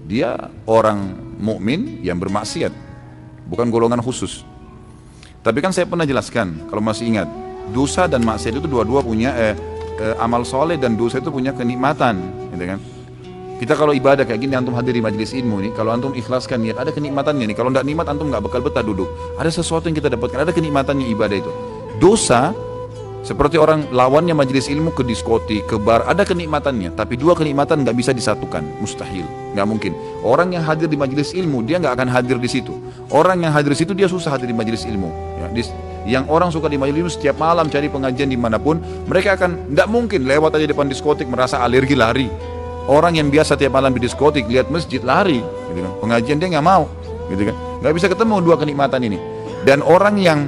Dia orang mukmin yang bermaksiat, bukan golongan khusus. Tapi kan saya pernah jelaskan, kalau masih ingat, dosa dan maksiat itu dua-dua punya amal soleh dan dosa itu punya kenikmatan, gitu kan? Kita kalau ibadah kayak gini, antum hadir di majelis ilmu nih, kalau antum ikhlaskan niat, ada kenikmatannya nih. Kalau tidak nikmat, antum nggak bakal betah duduk. Ada sesuatu yang kita dapatkan, ada kenikmatannya ibadah itu. Dosa, seperti orang lawannya majelis ilmu ke diskotik, ke bar, ada kenikmatannya. Tapi dua kenikmatan nggak bisa disatukan, mustahil, nggak mungkin. Orang yang hadir di majelis ilmu, dia nggak akan hadir di situ. Orang yang hadir di situ, dia susah hadir di majelis ilmu. Ya, yang orang suka di majelis ilmu setiap malam cari pengajian dimanapun, mereka akan nggak mungkin lewat aja depan diskotik merasa alergi lari. Orang yang biasa tiap malam di diskotik lihat masjid lari, gitu kan? Pengajian dia nggak mau, gitu kan? Nggak bisa ketemu dua kenikmatan ini. Dan orang yang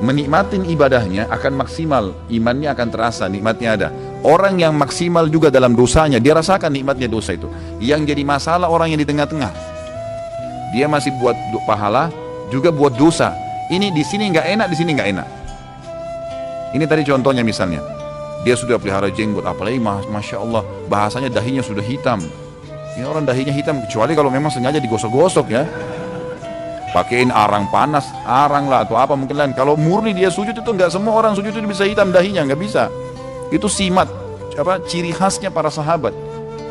menikmatin ibadahnya akan maksimal, imannya akan terasa, nikmatnya ada. Orang yang maksimal juga dalam dosanya, dia rasakan nikmatnya dosa itu. Yang jadi masalah orang yang di tengah-tengah, dia masih buat pahala, juga buat dosa. Ini di sini nggak enak, di sini nggak enak. Ini tadi contohnya misalnya. Dia sudah pelihara jenggot, apalagi Masya Allah, bahasanya dahinya sudah hitam. Ini orang dahinya hitam, kecuali kalau memang sengaja digosok-gosok ya. Pakein arang panas, arang lah atau apa mungkin lain. Kalau murni dia sujud itu nggak semua orang sujud itu bisa hitam dahinya, nggak bisa. Itu simat, ciri khasnya para sahabat.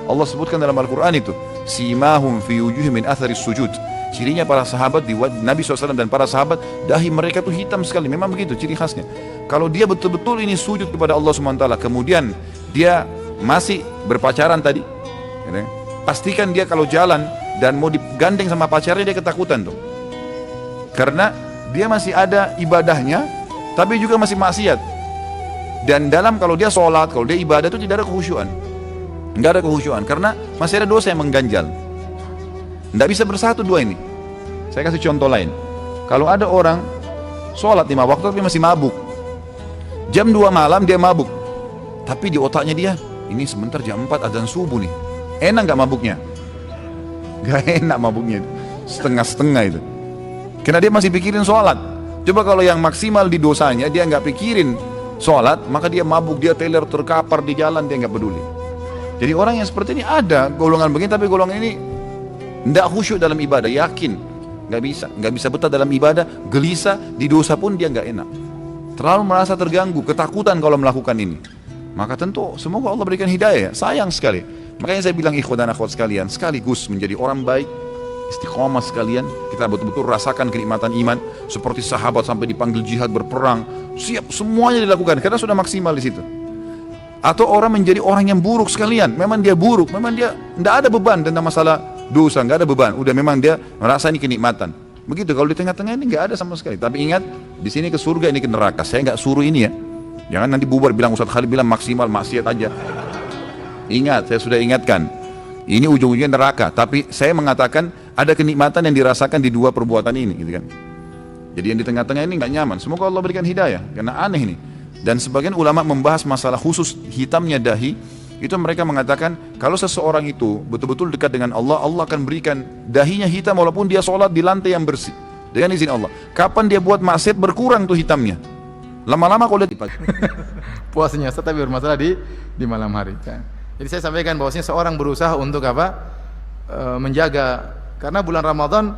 Allah sebutkan dalam Al-Quran itu, simahum fi wujuhihim min atharis sujud. Cirinya para sahabat di Nabi SAW dan para sahabat, dahi mereka itu hitam sekali. Memang begitu ciri khasnya. Kalau dia betul-betul ini sujud kepada Allah SWT, kemudian dia masih berpacaran tadi, pastikan dia kalau jalan dan mau digandeng sama pacarnya, dia ketakutan tuh. Karena dia masih ada ibadahnya, tapi juga masih maksiat. Dan kalau dia sholat, kalau dia ibadah itu tidak ada kekhusyuan. Nggak ada kekhusyuan, karena masih ada dosa yang mengganjal. Nggak bisa bersatu dua ini. Saya kasih contoh lain. Kalau ada orang sholat 5 waktu tapi masih mabuk, jam 2 malam dia mabuk, tapi di otaknya dia, ini sebentar jam 4 adzan subuh nih. Enak nggak mabuknya? Nggak enak mabuknya, setengah-setengah itu. Karena dia masih pikirin sholat. Coba kalau yang maksimal di dosanya, dia nggak pikirin sholat, maka dia mabuk, dia teler terkapar di jalan, dia nggak peduli. Jadi orang yang seperti ini ada golongan begini, tapi golongan ini tidak khusyuk dalam ibadah, yakin nggak bisa betah dalam ibadah, gelisah di dosa pun dia nggak enak, terlalu merasa terganggu, ketakutan kalau melakukan ini. Maka tentu semoga Allah berikan hidayah. Sayang sekali, makanya saya bilang ikhwan dan akhwat sekalian, sekaligus menjadi orang baik, istiqomah sekalian, kita betul-betul rasakan kenikmatan iman seperti sahabat sampai dipanggil jihad berperang, siap semuanya dilakukan karena sudah maksimal di situ. Atau orang menjadi orang yang buruk sekalian, memang dia buruk, memang dia tidak ada beban tentang masalah dosa, nggak ada beban, udah memang dia merasa ini kenikmatan. Begitu kalau di tengah-tengah ini nggak ada sama sekali. Tapi ingat, di sini ke surga, ini ke neraka. Saya nggak suruh ini ya, jangan nanti bubar bilang Ustaz Khalid bilang maksimal maksiat aja. Ingat, saya sudah ingatkan, ini ujung-ujungnya neraka. Tapi saya mengatakan ada kenikmatan yang dirasakan di dua perbuatan ini, gitu kan. Jadi yang di tengah-tengah ini nggak nyaman. Semoga Allah berikan hidayah, karena aneh ini. Dan sebagian ulama membahas masalah khusus hitamnya dahi. Itu mereka mengatakan kalau seseorang itu betul-betul dekat dengan Allah, Allah akan berikan dahinya hitam walaupun dia sholat di lantai yang bersih dengan izin Allah. Kapan dia buat maksiat berkurang tuh hitamnya. Lama-lama kalau dia puasanya tapi bermasalah di malam hari. Jadi saya sampaikan bahwasanya seorang berusaha untuk apa? Menjaga, karena bulan Ramadan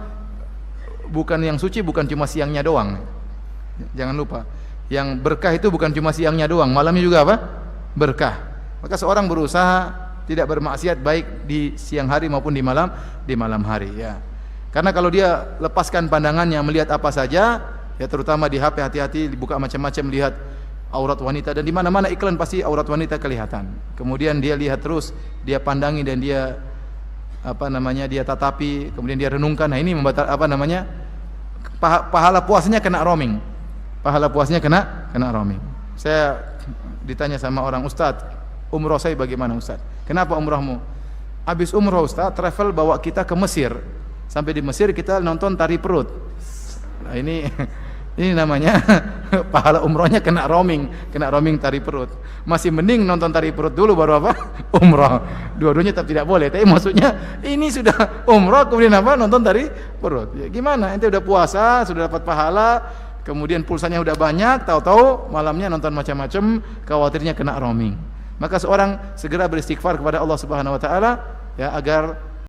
bukan yang suci, bukan cuma siangnya doang. Jangan lupa, yang berkah itu bukan cuma siangnya doang, malamnya juga apa? Berkah. Maka seorang berusaha tidak bermaksiat baik di siang hari maupun di malam hari ya. Karena kalau dia lepaskan pandangannya melihat apa saja, ya terutama di HP, hati-hati dibuka macam-macam, lihat aurat wanita, dan di mana-mana iklan pasti aurat wanita kelihatan. Kemudian dia lihat terus, dia pandangi dan dia dia tatapi, kemudian dia renungkan. Nah, ini membatal pahala puasanya kena roaming. Pahala puasanya kena roaming. Saya ditanya sama orang, Ustadz, umroh saya bagaimana Ustaz? Kenapa umrohmu? Habis umroh Ustaz, travel bawa kita ke Mesir. Sampai di Mesir kita nonton tari perut. Nah, ini namanya pahala umrohnya kena roaming tari perut. Masih mending nonton tari perut dulu baru apa? Umroh. Dua-duanya tidak boleh. Tapi maksudnya ini sudah umroh kemudian nonton tari perut. Ya, gimana? Ente udah puasa, sudah dapat pahala, kemudian pulsanya udah banyak, tahu-tahu malamnya nonton macam-macam, khawatirnya kena roaming. Maka seorang segera beristighfar kepada Allah Subhanahu wa taala ya, agar